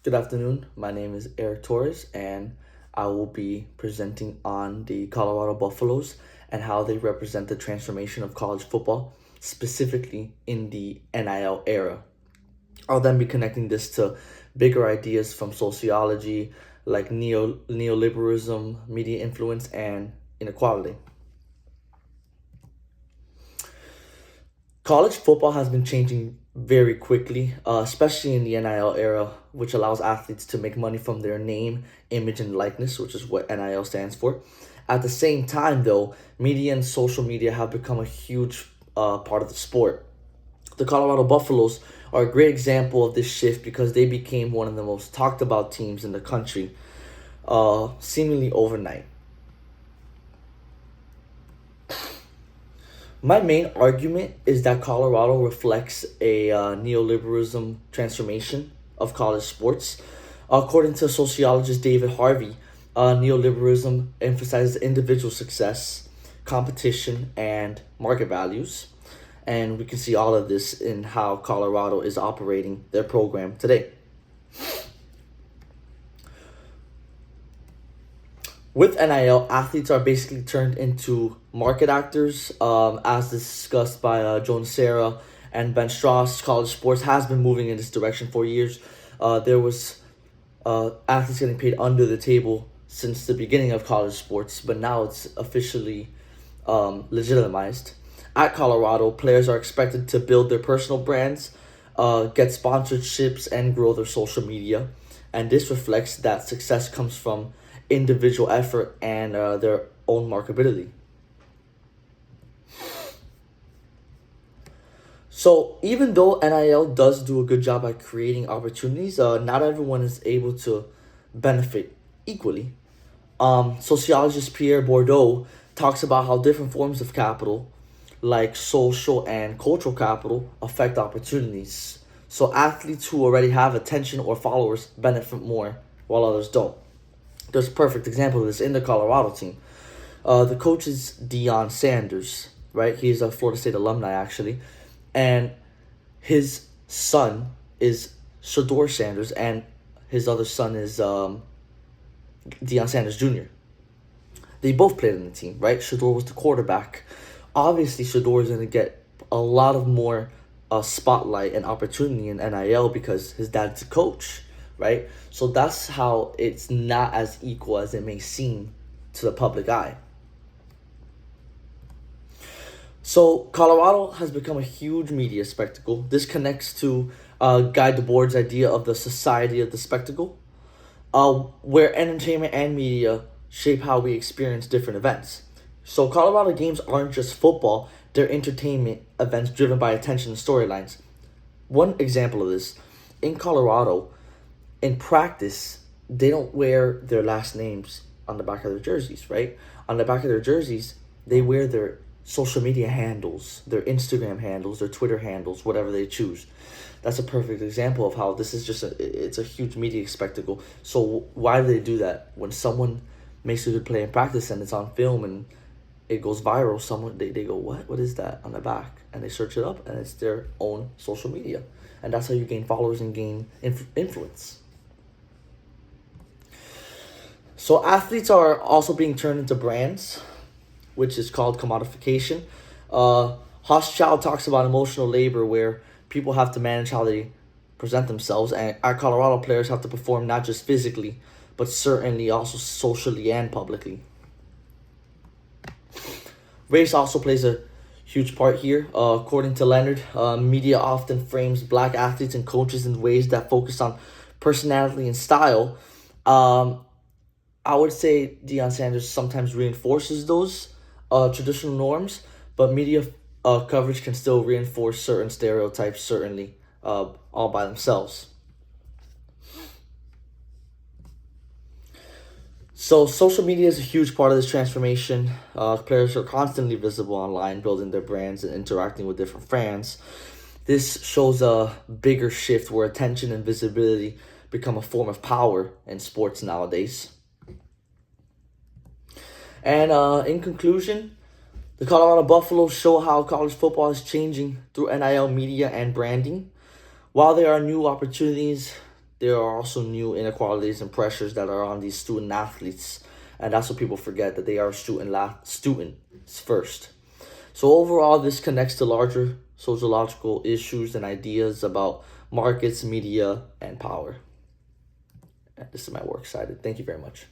Good afternoon. My name is Eric Torres, and I will be presenting on the Colorado Buffaloes and how they represent the transformation of college football, specifically in the NIL era. I'll then be connecting this to bigger ideas from sociology like neoliberalism, media influence, and inequality. College football has been changing very quickly, especially in the NIL era, which allows athletes to make money from their name, image, and likeness, which is what NIL stands for. At the same time, though, media and social media have become a huge part of the sport. The Colorado Buffaloes are a great example of this shift because they became one of the most talked about teams in the country, seemingly overnight. My main argument is that Colorado reflects a neoliberalism transformation of college sports. According to sociologist David Harvey, neoliberalism emphasizes individual success, competition, and market values. And we can see all of this in how Colorado is operating their program today. With NIL, athletes are basically turned into market actors, as discussed by Joan Sarah and Ben Strauss. College sports has been moving in this direction for years. There was athletes getting paid under the table since the beginning of college sports, but now it's officially legitimized. At Colorado, players are expected to build their personal brands, get sponsorships, and grow their social media. And this reflects that success comes from individual effort and their own marketability. So even though NIL does do a good job at creating opportunities, not everyone is able to benefit equally. Sociologist Pierre Bourdieu talks about how different forms of capital, like social and cultural capital, affect opportunities. So athletes who already have attention or followers benefit more, while others don't. There's a perfect example of this in the Colorado team. The coach is Deion Sanders, right? He's a Florida State alumni, actually. And his son is Shador Sanders, and his other son is Deion Sanders Jr. They both played on the team, right? Shador was the quarterback. Obviously, Shador is going to get a lot of more spotlight and opportunity in NIL because his dad's a coach, right? So that's how it's not as equal as it may seem to the public eye. So Colorado has become a huge media spectacle. This connects to Guy Debord's idea of the society of the spectacle, where entertainment and media shape how we experience different events. So Colorado games aren't just football, they're entertainment events driven by attention and storylines. One example of this, in Colorado, in practice, they don't wear their last names on the back of their jerseys, right? On the back of their jerseys, they wear their social media handles, their Instagram handles, their Twitter handles, whatever they choose. That's a perfect example of how this is it's a huge media spectacle. So why do they do that? When someone makes a good play in practice and it's on film and it goes viral, they go, what is that on the back? And they search it up and it's their own social media. And that's how you gain followers and gain influence. So athletes are also being turned into brands, which is called commodification. Hochschild talks about emotional labor where people have to manage how they present themselves, and our Colorado players have to perform not just physically, but certainly also socially and publicly. Race also plays a huge part here. According to Leonard, media often frames black athletes and coaches in ways that focus on personality and style. I would say Deion Sanders sometimes reinforces those traditional norms, but media coverage can still reinforce certain stereotypes, certainly, all by themselves. So social media is a huge part of this transformation. Players are constantly visible online, building their brands and interacting with different fans. This shows a bigger shift where attention and visibility become a form of power in sports nowadays. And in conclusion, the Colorado Buffaloes show how college football is changing through NIL media and branding. While there are new opportunities, there are also new inequalities and pressures that are on these student athletes, and that's what people forget, that they are students first. So overall, this connects to larger sociological issues and ideas about markets, media, and power. And this is my works cited. Thank you very much.